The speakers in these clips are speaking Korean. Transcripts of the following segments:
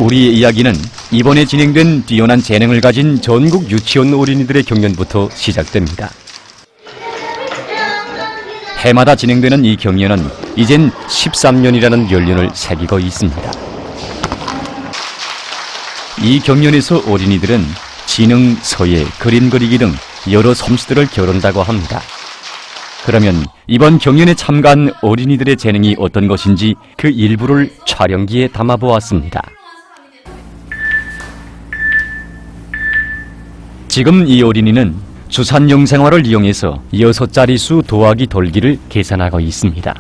우리의 이야기는 이번에 진행된 뛰어난 재능을 가진 전국 유치원 어린이들의 경연부터 시작됩니다. 해마다 진행되는 이 경연은 이젠 13년이라는 연륜을 새기고 있습니다. 이 경연에서 어린이들은 지능, 서예, 그림 그리기 등 여러 솜씨들을 겨룬다고 합니다. 그러면 이번 경연에 참가한 어린이들의 재능이 어떤 것인지 그 일부를 촬영기에 담아보았습니다. 지금 이 어린이는 주산 영상화를 이용해서 6자릿수 더하기 덜기를 계산하고 있습니다.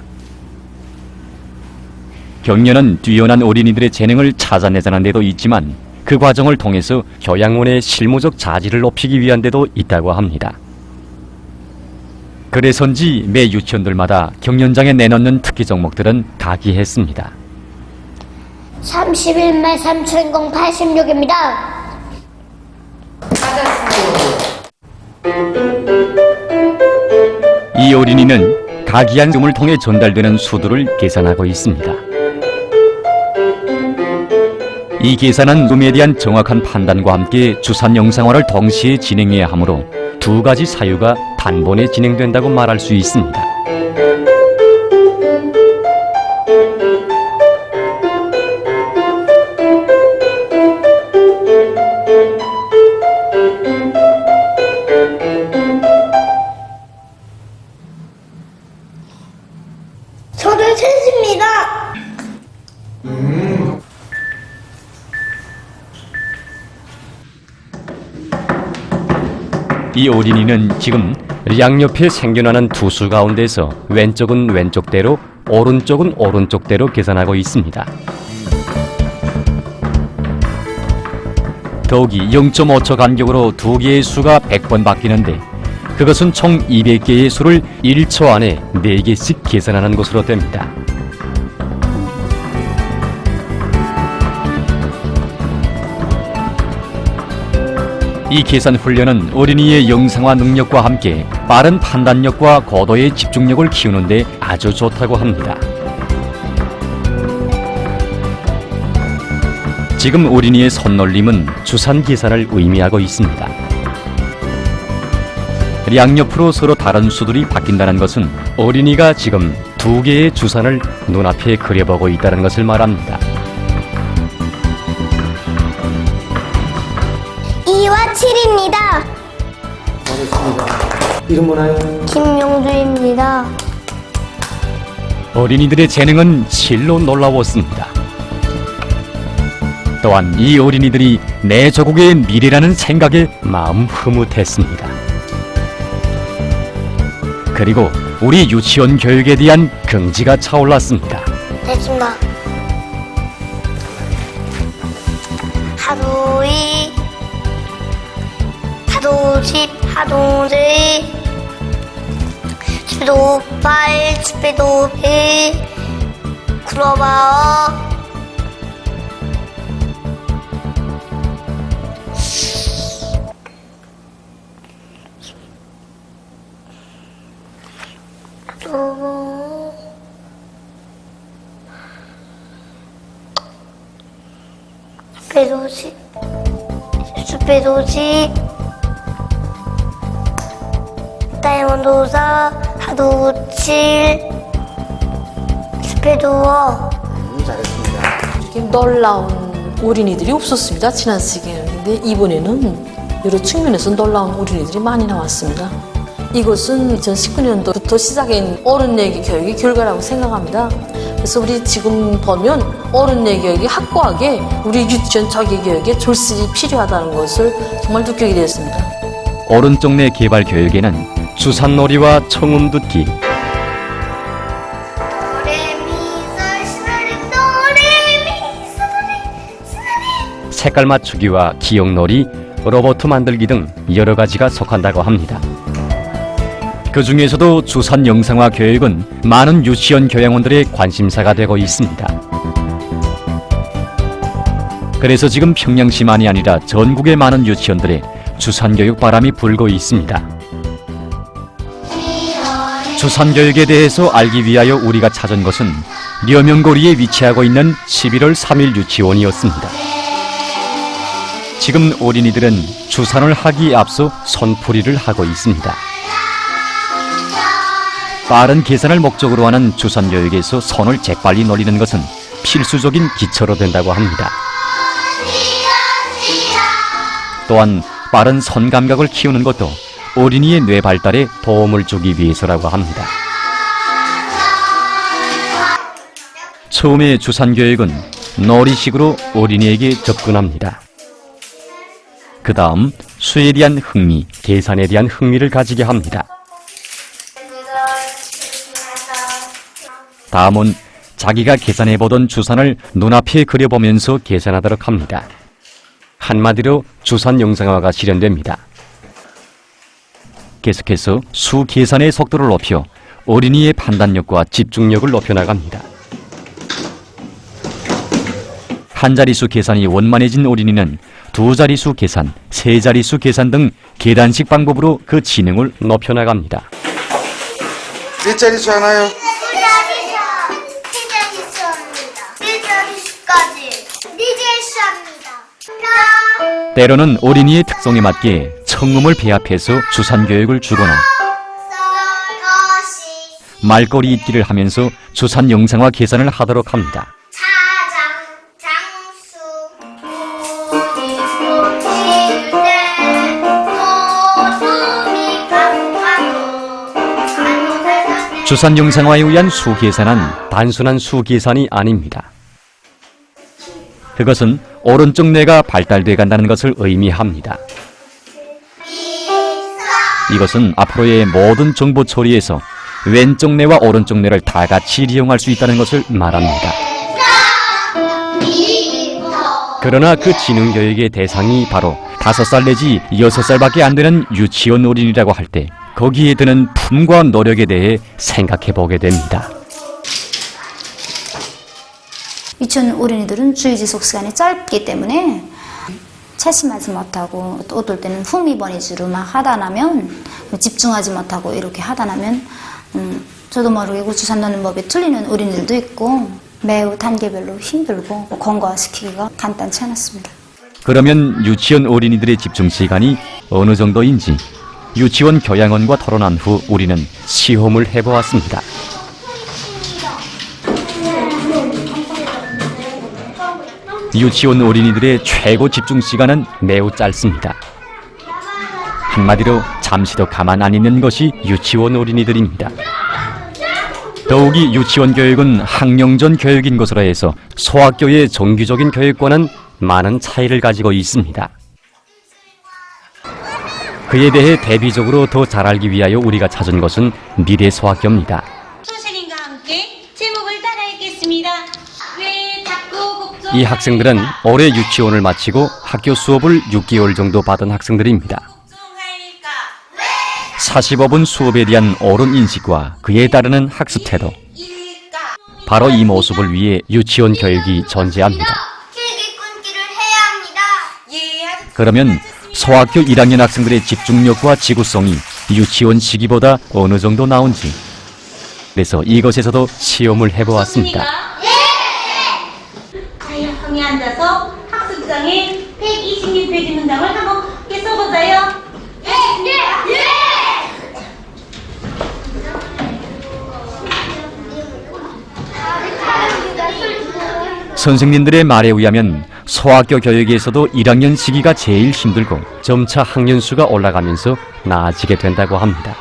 경연은 뛰어난 어린이들의 재능을 찾아내자는 데도 있지만 그 과정을 통해서 교양원의 실무적 자질을 높이기 위한 데도 있다고 합니다. 그래서인지 매 유치원들마다 경연장에 내놓는 특기 종목들은 다기했습니다. 31말 3천공 86입니다. 이 어린이는 가기한 점을 통해 전달되는 수두를 계산하고 있습니다. 이 계산은 음에 대한 정확한 판단과 함께 주산 영상화를 동시에 진행해야 하므로 두 가지 사유가 단번에 진행된다고 말할 수 있습니다. 저는 셋입니다. 이 어린이는 지금 양옆에 생겨나는 두 수 가운데서 왼쪽은 왼쪽대로, 오른쪽은 오른쪽대로 계산하고 있습니다. 더욱이 0.5초 간격으로 두 개의 수가 100번 바뀌는데 그것은 총 200개의 수를 1초 안에 4개씩 계산하는 것으로 됩니다. 이 계산 훈련은 어린이의 영상화 능력과 함께 빠른 판단력과 고도의 집중력을 키우는 데 아주 좋다고 합니다. 지금 어린이의 손놀림은 주산 계산을 의미하고 있습니다. 양옆으로 서로 다른 수들이 바뀐다는 것은 어린이가 지금 두 개의 주산을 눈앞에 그려보고 있다는 것을 말합니다. 2와 7입니다. 알겠습니다. 이름 뭐나요? 김용주입니다. 어린이들의 재능은 실로 놀라웠습니다. 또한 이 어린이들이 내 조국의 미래라는 생각에 마음 흐뭇했습니다. 그리고 우리 유치원 교육에 대한 긍지가 차올랐습니다. 됐습니다. 하도이 하도집 하도제 집도발 집배도배 굴어봐어 배도집 수배도집 다이아몬드사 하도칠 스페도어 잘했습니다. 이렇게 놀라운 어린이들이 없었습니다. 지난 시기에는. 근데 이번에는 여러 측면에서 놀라운 어린이들이 많이 나왔습니다. 이것은 2019년도부터 시작한 어른 얘기 교육의 결과라고 생각합니다. 그래서 우리 지금 보면 어른 얘기 교육이 확고하게 우리 유치원 조기 교육에 졸실이 필요하다는 것을 정말 느끼게 되었습니다. 오른쪽 내 개발 교육에는 주산놀이와 청음 듣기, 색깔 맞추기와 기억놀이, 로봇 만들기 등 여러 가지가 속한다고 합니다. 그 중에서도 주산 영상화 교육은 많은 유치원 교양원들의 관심사가 되고 있습니다. 그래서 지금 평양시만이 아니라 전국의 많은 유치원들의 주산교육 바람이 불고 있습니다. 주산교육에 대해서 알기 위하여 우리가 찾은 것은 려명거리에 위치하고 있는 11월 3일 유치원이었습니다. 지금 어린이들은 주산을 하기에 앞서 손풀이를 하고 있습니다. 빠른 계산을 목적으로 하는 주산교육에서 손을 재빨리 놀리는 것은 필수적인 기초로 된다고 합니다. 또한 빠른 손 감각을 키우는 것도 어린이의 뇌 발달에 도움을 주기 위해서라고 합니다. 처음에 주산교육은 놀이식으로 어린이에게 접근합니다. 그 다음 수에 대한 흥미, 계산에 대한 흥미를 가지게 합니다. 다음은 자기가 계산해보던 주산을 눈앞에 그려보면서 계산하도록 합니다. 한마디로 주산 영상화가 실현됩니다. 계속해서 수 계산의 속도를 높여 어린이의 판단력과 집중력을 높여나갑니다. 한 자릿수 계산이 원만해진 어린이는 두 자릿수 계산, 세 자릿수 계산 등 계단식 방법으로 그 지능을 높여나갑니다. 몇 자릿수 하나요? 때로는 어린이의 특성에 맞게 청음을 배합해서 주산교육을 주거나 말거리 읽기를 하면서 주산 영상화 계산을 하도록 합니다. 주산 영상화에 의한 수 계산은 단순한 수 계산이 아닙니다. 그것은 오른쪽 뇌가 발달돼 간다는 것을 의미합니다. 이것은 앞으로의 모든 정보 처리에서 왼쪽 뇌와 오른쪽 뇌를 다 같이 이용할 수 있다는 것을 말합니다. 그러나 그 지능 교육의 대상이 바로 5살 내지 6살밖에 안 되는 유치원 어린이라고 할 때 거기에 드는 품과 노력에 대해 생각해 보게 됩니다. 유치원 어린이들은 주의지속 시간이 짧기 때문에 채심하지 못하고 또 어떨 때는 흥미번이지로 막 하다 나면 집중하지 못하고 이렇게 하다 나면 저도 모르게 주산 노는 법이 틀리는 어린이들도 있고 매우 단계별로 힘들고 권고시키기가 간단치 않았습니다. 그러면 유치원 어린이들의 집중 시간이 어느 정도인지 유치원 교양원과 토론한 후 우리는 시험을 해보았습니다. 유치원 어린이들의 최고 집중 시간은 매우 짧습니다. 한마디로 잠시도 가만 안 있는 것이 유치원 어린이들입니다. 더욱이 유치원 교육은 학령전 교육인 것으로 해서 소학교의 정규적인 교육과는 많은 차이를 가지고 있습니다. 그에 대해 대비적으로 더 잘 알기 위하여 우리가 찾은 것은 미래 소학교입니다. 선생님과 함께 제목을 따라 읽겠습니다. 왜 자꾸 걱정? 이 학생들은 올해 유치원을 마치고 학교 수업을 6개월 정도 받은 학생들입니다. 45분 수업에 대한 옳은 인식과 그에 따르는 학습 태도, 바로 이 모습을 위해 유치원 교육이 존재합니다. 그러면 소학교 1학년 학생들의 집중력과 지구성이 유치원 시기보다 어느 정도 나온지, 그래서 이것에서도 시험을 해보았습니다. 자유형에 앉아서 학습장에 126페이지 문장을 한번 함께 써보자요. 선생님들의 말에 의하면 소학교 교육에서도 1학년 시기가 제일 힘들고 점차 학년 수가 올라가면서 나아지게 된다고 합니다.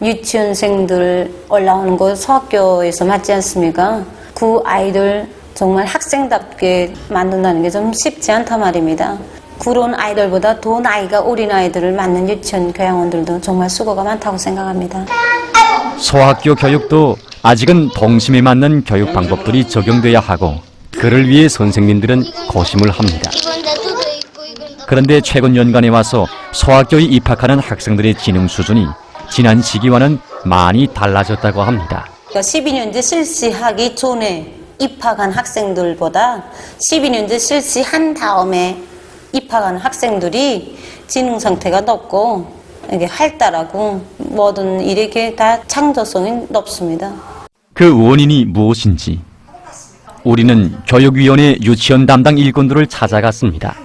유치원생들 올라오는 거 소학교에서 맞지 않습니까? 그 아이들 정말 학생답게 만든다는 게 좀 쉽지 않단 말입니다. 그런 아이들보다 더 나이가 어린 아이들을 맡는 유치원 교양원들도 정말 수고가 많다고 생각합니다. 소학교 교육도 아직은 동심에 맞는 교육 방법들이 적용돼야 하고 그를 위해 선생님들은 고심을 합니다. 그런데 최근 연간에 와서 소학교에 입학하는 학생들의 지능 수준이 지난 시기와는 많이 달라졌다고 합니다. 12년제 실시하기 전에 입학한 학생들보다 12년제 실시한 다음에 입학하는 학생들이 지능 상태가 높고 이게 활달하고 모든 일에 다 창조성이 높습니다. 그 원인이 무엇인지 우리는 교육위원회 유치원 담당 일꾼들을 찾아갔습니다.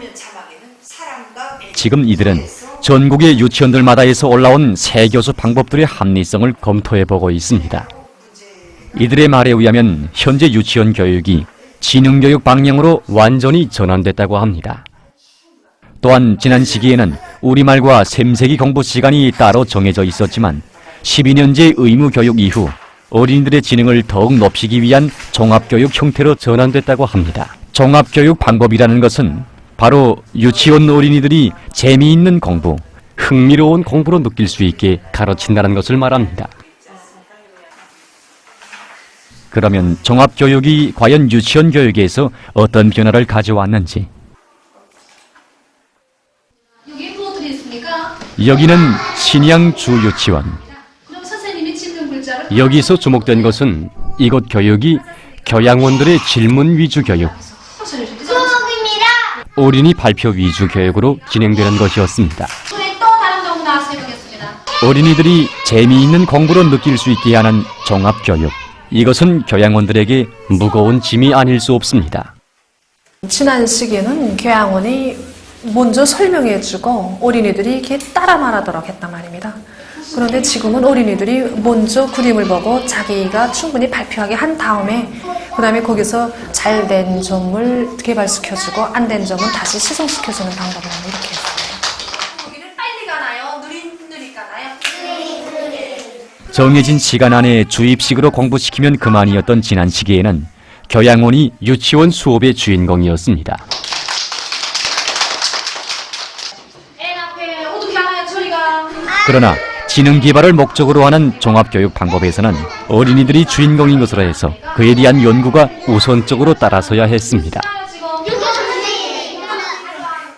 지금 이들은 전국의 유치원들마다에서 올라온 새 교수 방법들의 합리성을 검토해보고 있습니다. 이들의 말에 의하면 현재 유치원 교육이 지능교육 방향으로 완전히 전환됐다고 합니다. 또한 지난 시기에는 우리말과 셈세기 공부 시간이 따로 정해져 있었지만 12년제 의무교육 이후 어린이들의 지능을 더욱 높이기 위한 종합교육 형태로 전환됐다고 합니다. 종합교육 방법이라는 것은 바로 유치원 어린이들이 재미있는 공부, 흥미로운 공부로 느낄 수 있게 가르친다는 것을 말합니다. 그러면 종합교육이 과연 유치원 교육에서 어떤 변화를 가져왔는지. 여기 무엇들이 있습니까? 여기는 신양 주유치원. 그럼 선생님이 짚는 글자를 여기서 주목된 것은 이곳 교육이 교양원들의 질문 위주 교육, 어린이 발표 위주 교육으로 진행되는 것이었습니다. 또다른 경우 나왔으면 좋겠습니다. 어린이들이 재미있는 공부로 느낄 수 있게 하는 종합교육. 이것은 교양원들에게 무거운 짐이 아닐 수 없습니다. 지난 시기에는 교양원이 먼저 설명해주고 어린이들이 이렇게 따라 말하도록 했단 말입니다. 그런데 지금은 어린이들이 먼저 그림을 보고 자기가 충분히 발표하게 한 다음에 그 다음에 거기서 잘 된 점을 개발시켜주고 안 된 점은 다시 시성시켜주는 방법을 이렇게 했습니다. 여기는 빨리 가나요? 느릿느릿 가나요? 정해진 시간 안에 주입식으로 공부시키면 그만이었던 지난 시기에는 교양원이 유치원 수업의 주인공이었습니다. 애 앞에 어떻게 하나요? 저리가. 그러나 지능 개발을 목적으로 하는 종합교육 방법에서는 어린이들이 주인공인 것으로 해서 그에 대한 연구가 우선적으로 따라서야 했습니다. 지금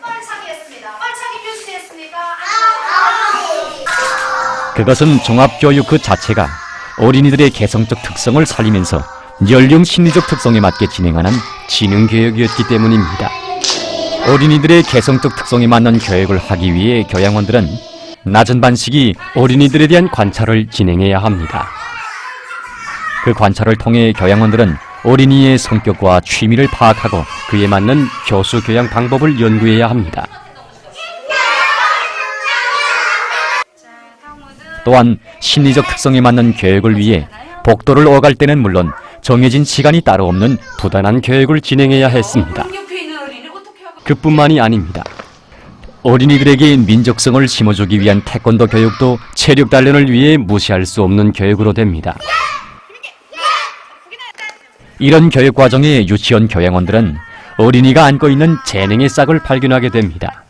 뻘차기 했습니다. 뻘차기 표시했습니까? 그것은 종합교육 그 자체가 어린이들의 개성적 특성을 살리면서 연령 심리적 특성에 맞게 진행하는 지능교육이었기 때문입니다. 어린이들의 개성적 특성에 맞는 교육을 하기 위해 교양원들은 낮은 반씩이 어린이들에 대한 관찰을 진행해야 합니다. 그 관찰을 통해 교양원들은 어린이의 성격과 취미를 파악하고 그에 맞는 교수 교양 방법을 연구해야 합니다. 또한 심리적 특성에 맞는 교육을 위해 복도를 오갈 때는 물론 정해진 시간이 따로 없는 부단한 교육을 진행해야 했습니다. 그뿐만이 아닙니다. 어린이들에게 민족성을 심어주기 위한 태권도 교육도 체력 단련을 위해 무시할 수 없는 교육으로 됩니다. 이런 교육 과정에 유치원 교양원들은 어린이가 안고 있는 재능의 싹을 발견하게 됩니다.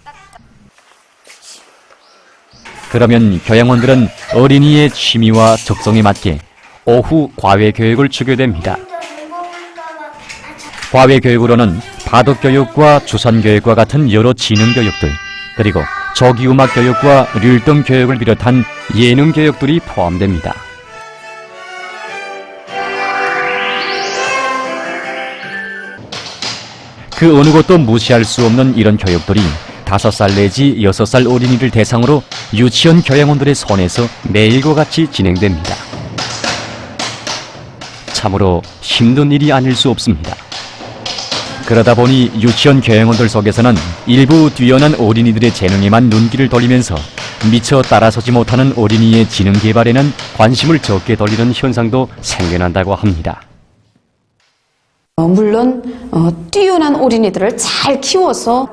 그러면 교양원들은 어린이의 취미와 적성에 맞게 오후 과외 교육을 주게 됩니다. 과외 교육으로는 바둑 교육과 주선 교육과 같은 여러 지능 교육들, 그리고 조기음악 교육과 릴동 교육을 비롯한 예능 교육들이 포함됩니다. 그 어느 것도 무시할 수 없는 이런 교육들이 5살 내지 6살 어린이를 대상으로 유치원 교양원들의 손에서 매일과 같이 진행됩니다. 참으로 힘든 일이 아닐 수 없습니다. 그러다 보니 유치원 교양원들 속에서는 일부 뛰어난 어린이들의 재능에만 눈길을 돌리면서 미처 따라서지 못하는 어린이의 지능 개발에는 관심을 적게 돌리는 현상도 생겨난다고 합니다. 물론 뛰어난 어린이들을 잘 키워서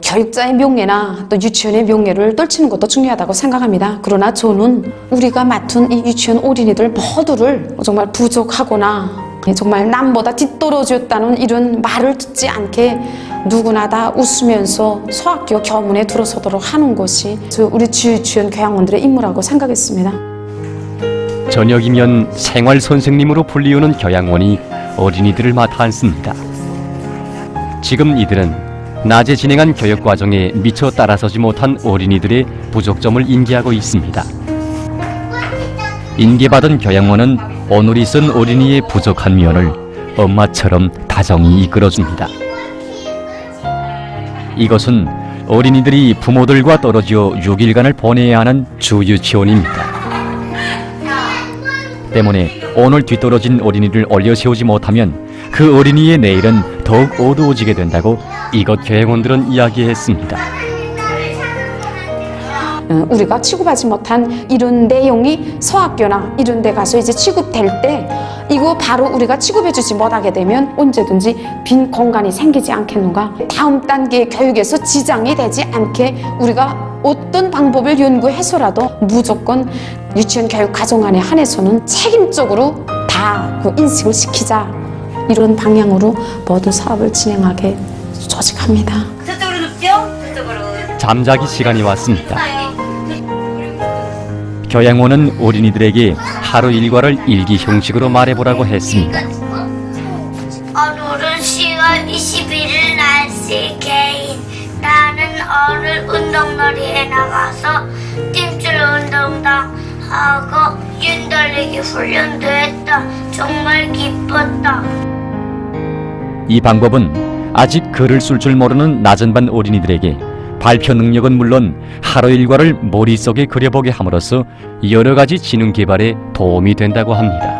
교육자의 명예나 또 유치원의 명예를 떨치는 것도 중요하다고 생각합니다. 그러나 저는 우리가 맡은 이 유치원 어린이들 모두를 정말 부족하거나 정말 남보다 뒤떨어졌다는 이런 말을 듣지 않게 누구나 다 웃으면서 소학교 교문에 들어서도록 하는 것이 우리 주유치원 교양원들의 임무라고 생각했습니다. 저녁이면 생활 선생님으로 불리우는 교양원이 어린이들을 맡아 앉습니다. 지금 이들은 낮에 진행한 교육 과정에 미처 따라서지 못한 어린이들의 부족점을 인계하고 있습니다. 인계받은 교양원은 오늘이 쓴 어린이의 부족한 면을 엄마처럼 다정히 이끌어줍니다. 이것은 어린이들이 부모들과 떨어져 6일간을 보내야 하는 주유치원입니다. 때문에 오늘 뒤떨어진 어린이를 올려 세우지 못하면 그 어린이의 내일은 더욱 어두워지게 된다고 이곳 교양원들은 이야기했습니다. 우리가 취급하지 못한 이런 내용이 소학교나 이런 데 가서 이제 취급될 때 이거 바로 우리가 취급해주지 못하게 되면 언제든지 빈 공간이 생기지 않겠는가. 다음 단계 교육에서 지장이 되지 않게 우리가 어떤 방법을 연구해서라도 무조건 유치원 교육 과정 안에 한해서는 책임적으로 다 그 인식을 시키자. 이런 방향으로 모든 사업을 진행하게 조직합니다. 저쪽으로 눕죠? 저쪽으로. 잠자기 시간이 왔습니다. 교양원은 어린이들에게 하루 일과를 일기 형식으로 말해보라고 했습니다. 오늘은 10월 21일 날씨 개인. 나는 오늘 운동놀이에 나가서 찜질 운동도 하고 윤달리기 훈련도 했다. 정말 기뻤다. 이 방법은 아직 글을 쓸 줄 모르는 낮은 반 어린이들에게 발표 능력은 물론 하루 일과를 머릿속에 그려보게 함으로써 여러 가지 지능 개발에 도움이 된다고 합니다.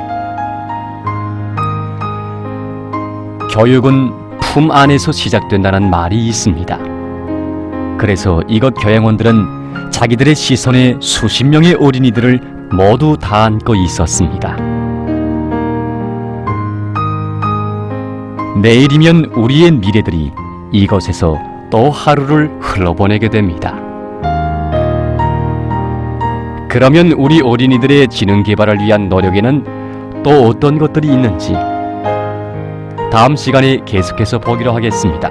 교육은 품 안에서 시작된다는 말이 있습니다. 그래서 이곳 교양원들은 자기들의 시선에 수십 명의 어린이들을 모두 다 안고 있었습니다. 내일이면 우리의 미래들이 이곳에서 또 하루를 흘러보내게 됩니다. 그러면 우리 어린이들의 지능 개발을 위한 노력에는 또 어떤 것들이 있는지 다음 시간에 계속해서 보기로 하겠습니다.